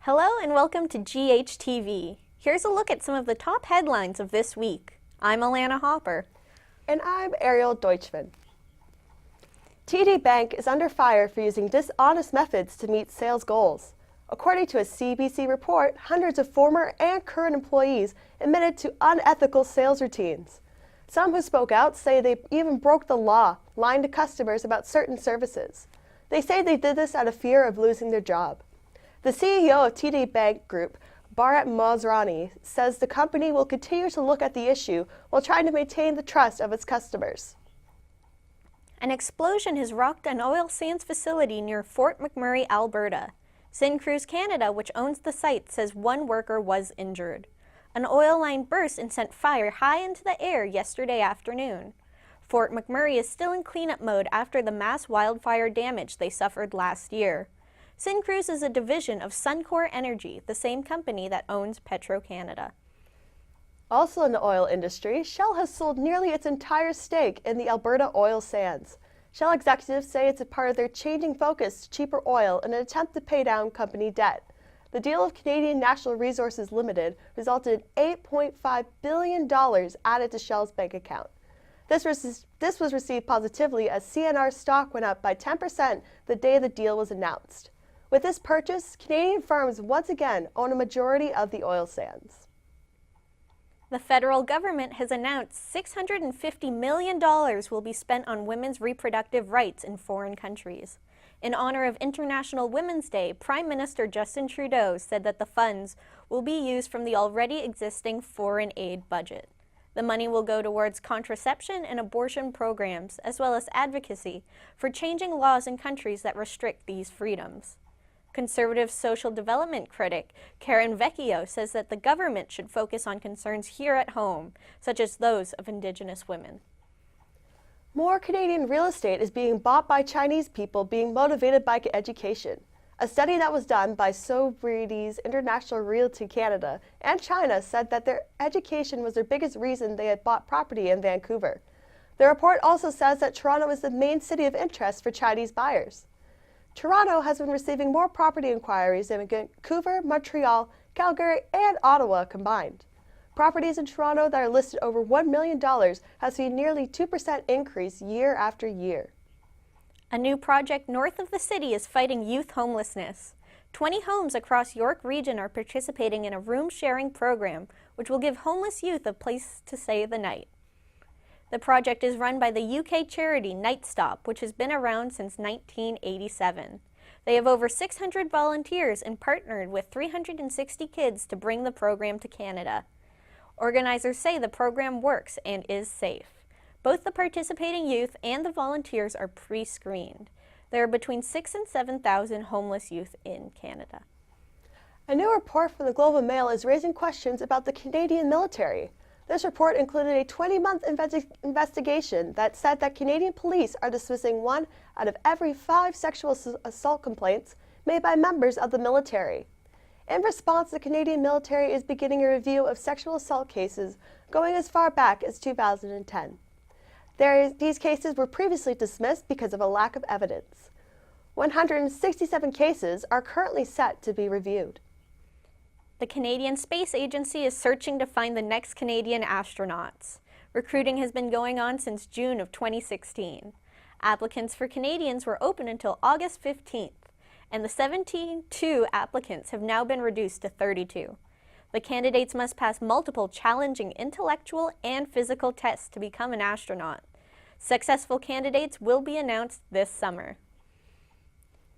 Hello and welcome to GHTV. Here's a look at some of the top headlines of this week. I'm Alanna Hopper. And I'm Ariel Deutschman. TD Bank is under fire for using dishonest methods to meet sales goals. According to a CBC report, hundreds of former and current employees admitted to unethical sales routines. Some who spoke out say they even broke the law, lying to customers about certain services. They say they did this out of fear of losing their job. The CEO of TD Bank Group, Bharat Masrani, says the company will continue to look at the issue while trying to maintain the trust of its customers. An explosion has rocked an oil sands facility near Fort McMurray, Alberta. Syncruise Canada, which owns the site, says one worker was injured. An oil line burst and sent fire high into the air yesterday afternoon. Fort McMurray is still in cleanup mode after the mass wildfire damage they suffered last year. Syncruise is a division of Suncor Energy, the same company that owns Petro-Canada. Also in the oil industry, Shell has sold nearly its entire stake in the Alberta oil sands. Shell executives say it's a part of their changing focus to cheaper oil in an attempt to pay down company debt. The deal of Canadian Natural Resources Limited resulted in $8.5 billion added to Shell's bank account. This was received positively as CNR stock went up by 10% the day the deal was announced. With this purchase, Canadian firms once again own a majority of the oil sands. The federal government has announced $650 million will be spent on women's reproductive rights in foreign countries. In honor of International Women's Day, Prime Minister Justin Trudeau said that the funds will be used from the already existing foreign aid budget. The money will go towards contraception and abortion programs, as well as advocacy for changing laws in countries that restrict these freedoms. Conservative social development critic Karen Vecchio says that the government should focus on concerns here at home, such as those of Indigenous women. More Canadian real estate is being bought by Chinese people being motivated by education. A study that was done by Sotheby's International Realty Canada and China said that their education was their biggest reason they had bought property in Vancouver. The report also says that Toronto is the main city of interest for Chinese buyers. Toronto has been receiving more property inquiries than Vancouver, Montreal, Calgary, and Ottawa combined. Properties in Toronto that are listed over $1 million have seen nearly 2% increase year after year. A new project north of the city is fighting youth homelessness. 20 homes across York Region are participating in a room-sharing program, which will give homeless youth a place to stay the night. The project is run by the UK charity Night Stop, which has been around since 1987. They have over 600 volunteers and partnered with 360 kids to bring the program to Canada. Organizers say the program works and is safe. Both the participating youth and the volunteers are pre-screened. There are between 6,000 and 7,000 homeless youth in Canada. A new report from the Globe and Mail is raising questions about the Canadian military. This report included a 20-month investigation that said that Canadian police are dismissing 1 out of every 5 sexual assault complaints made by members of the military. In response, the Canadian military is beginning a review of sexual assault cases going as far back as 2010. These cases were previously dismissed because of a lack of evidence. 167 cases are currently set to be reviewed. The Canadian Space Agency is searching to find the next Canadian astronauts. Recruiting has been going on since June of 2016. Applicants for Canadians were open until August 15th, and the 72 applicants have now been reduced to 32. The candidates must pass multiple challenging intellectual and physical tests to become an astronaut. Successful candidates will be announced this summer.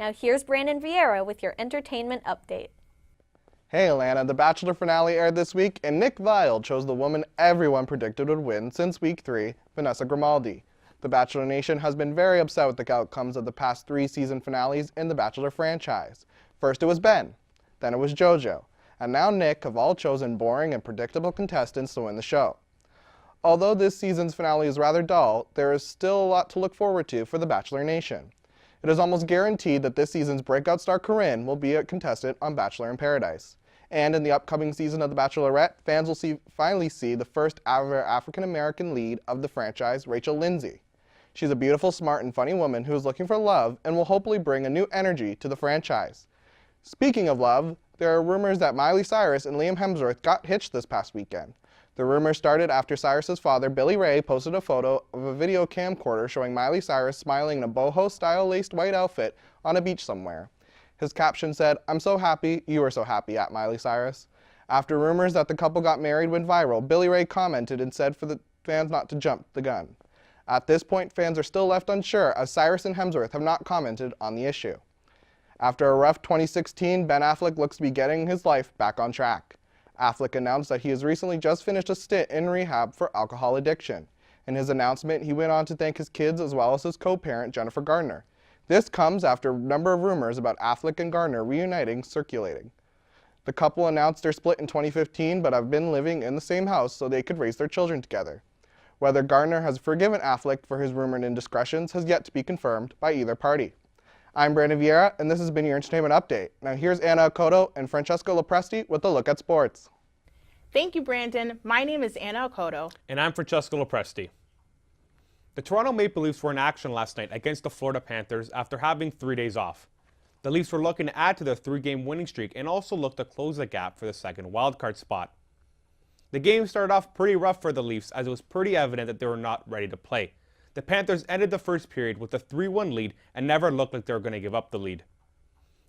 Now here's Brandon Vieira with your entertainment update. Hey Alanna, The Bachelor finale aired this week, and Nick Viall chose the woman everyone predicted would win since week 3, Vanessa Grimaldi. The Bachelor Nation has been very upset with the outcomes of the past 3 season finales in the Bachelor franchise. First it was Ben, then it was JoJo, and now Nick have all chosen boring and predictable contestants to win the show. Although this season's finale is rather dull, there is still a lot to look forward to for the Bachelor Nation. It is almost guaranteed that this season's breakout star Corinne will be a contestant on Bachelor in Paradise. And in the upcoming season of The Bachelorette, fans will finally see the first ever African-American lead of the franchise, Rachel Lindsay. She's a beautiful, smart, and funny woman who is looking for love and will hopefully bring a new energy to the franchise. Speaking of love, there are rumors that Miley Cyrus and Liam Hemsworth got hitched this past weekend. The rumor started after Cyrus's father, Billy Ray, posted a photo of a video camcorder showing Miley Cyrus smiling in a boho-style laced white outfit on a beach somewhere. His caption said, "I'm so happy, you are so happy at Miley Cyrus." After rumors that the couple got married went viral, Billy Ray commented and said for the fans not to jump the gun. At this point, fans are still left unsure as Cyrus and Hemsworth have not commented on the issue. After a rough 2016, Ben Affleck looks to be getting his life back on track. Affleck announced that he has recently just finished a stint in rehab for alcohol addiction. In his announcement, he went on to thank his kids as well as his co-parent, Jennifer Garner. This comes after a number of rumors about Affleck and Garner reuniting circulating. The couple announced their split in 2015 but have been living in the same house so they could raise their children together. Whether Garner has forgiven Affleck for his rumored indiscretions has yet to be confirmed by either party. I'm Brandon Vieira, and this has been your Entertainment Update. Now here's Anna Okoto and Francesco Lopresti with a look at sports. Thank you, Brandon. My name is Anna Okoto. And I'm Francesco Lopresti. The Toronto Maple Leafs were in action last night against the Florida Panthers after having 3 days off. The Leafs were looking to add to their 3-game winning streak and also look to close the gap for the second wildcard spot. The game started off pretty rough for the Leafs as it was pretty evident that they were not ready to play. The Panthers ended the first period with a 3-1 lead and never looked like they were going to give up the lead.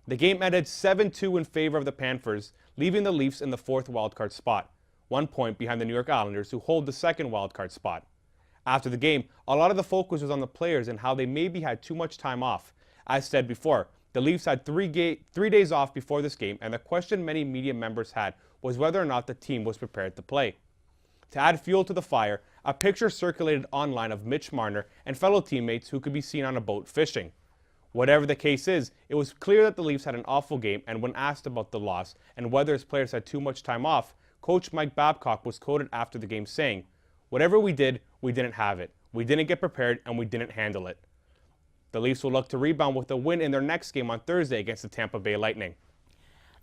The game ended 7-2 in favor of the Panthers, leaving the Leafs in the fourth wildcard spot, 1 point behind the New York Islanders, who hold the second wildcard spot. After the game, a lot of the focus was on the players and how they maybe had too much time off. As said before, the Leafs had 3 days off before this game, and the question many media members had was whether or not the team was prepared to play. To add fuel to the fire, a picture circulated online of Mitch Marner and fellow teammates who could be seen on a boat fishing. Whatever the case is, it was clear that the Leafs had an awful game, and when asked about the loss and whether his players had too much time off, Coach Mike Babcock was quoted after the game saying, "Whatever we did, we didn't have it. We didn't get prepared and we didn't handle it." The Leafs will look to rebound with a win in their next game on Thursday against the Tampa Bay Lightning.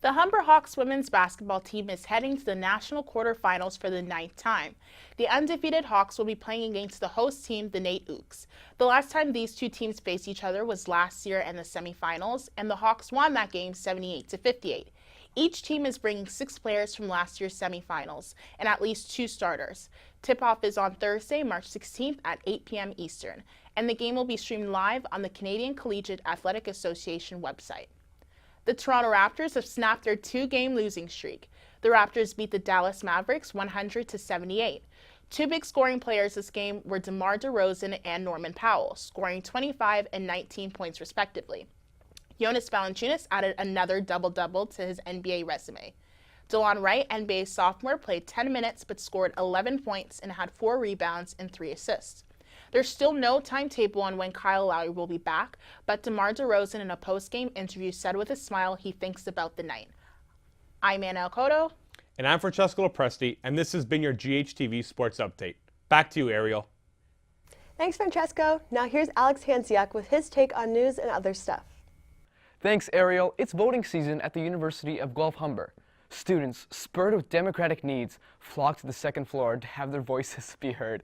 The Humber Hawks women's basketball team is heading to the national quarterfinals for the 9th time. The undefeated Hawks will be playing against the host team, the Nate Ooks. The last time these two teams faced each other was last year in the semifinals, and the Hawks won that game 78-58. Each team is bringing 6 players from last year's semifinals and at least 2 starters. Tip-off is on Thursday, March 16th at 8 p.m. Eastern, and the game will be streamed live on the Canadian Collegiate Athletic Association website. The Toronto Raptors have snapped their 2-game losing streak. The Raptors beat the Dallas Mavericks 100-78. 2 big scoring players this game were DeMar DeRozan and Norman Powell, scoring 25 and 19 points respectively. Jonas Valanciunas added another double-double to his NBA resume. DeLon Wright, NBA sophomore, played 10 minutes but scored 11 points and had 4 rebounds and 3 assists. There's still no timetable on when Kyle Lowry will be back, but DeMar DeRozan in a post-game interview said with a smile he thinks about the night. I'm Anna Okoto. And I'm Francesco Lopresti, and this has been your GHTV Sports Update. Back to you, Ariel. Thanks, Francesco. Now here's Alex Hansiak with his take on news and other stuff. Thanks, Ariel. It's voting season at the University of Guelph Humber. Students, spurred with democratic needs, flock to the second floor to have their voices be heard.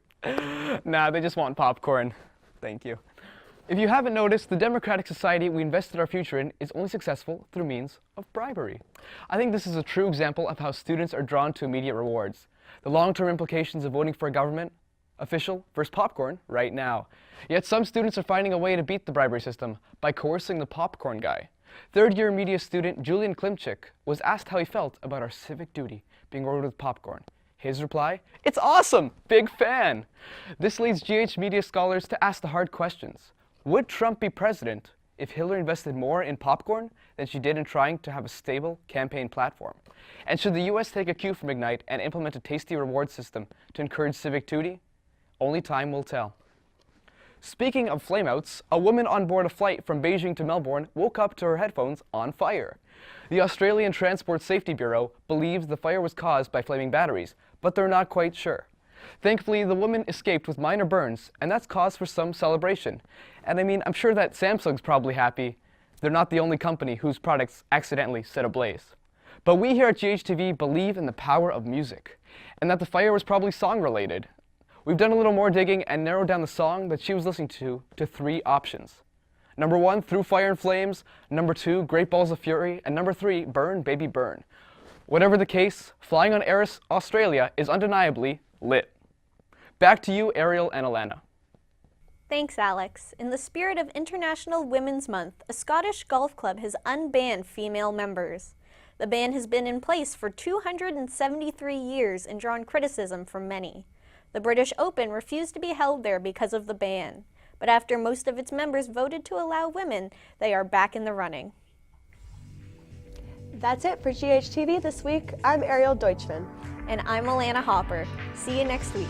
Nah, they just want popcorn. Thank you. If you haven't noticed, the democratic society we invested our future in is only successful through means of bribery. I think this is a true example of how students are drawn to immediate rewards. The long-term implications of voting for a government official versus popcorn right now. Yet some students are finding a way to beat the bribery system by coercing the popcorn guy. Third-year media student Julian was asked how he felt about our civic duty being ordered with popcorn. His reply, "It's awesome! Big fan!" This leads GH media scholars to ask the hard questions. Would Trump be president if Hillary invested more in popcorn than she did in trying to have a stable campaign platform? And should the US take a cue from Ignite and implement a tasty reward system to encourage civic duty? Only time will tell. Speaking of flameouts, a woman on board a flight from Beijing to Melbourne woke up to her headphones on fire. The Australian Transport Safety Bureau believes the fire was caused by flaming batteries, but they're not quite sure. Thankfully, the woman escaped with minor burns, and that's cause for some celebration. And I mean, I'm sure that Samsung's probably happy. They're not the only company whose products accidentally set ablaze. But we here at GHTV believe in the power of music, and that the fire was probably song-related. We've done a little more digging and narrowed down the song that she was listening to 3 options. Number 1, Through Fire and Flames. Number 2, Great Balls of Fury. And number 3, Burn, Baby Burn. Whatever the case, flying on Air Australia is undeniably lit. Back to you, Ariel and Alanna. Thanks, Alex. In the spirit of International Women's Month, a Scottish golf club has unbanned female members. The ban has been in place for 273 years and drawn criticism from many. The British Open refused to be held there because of the ban, but after most of its members voted to allow women, they are back in the running. That's it for GHTV this week. I'm Ariel Deutschman. And I'm Alanna Hopper. See you next week.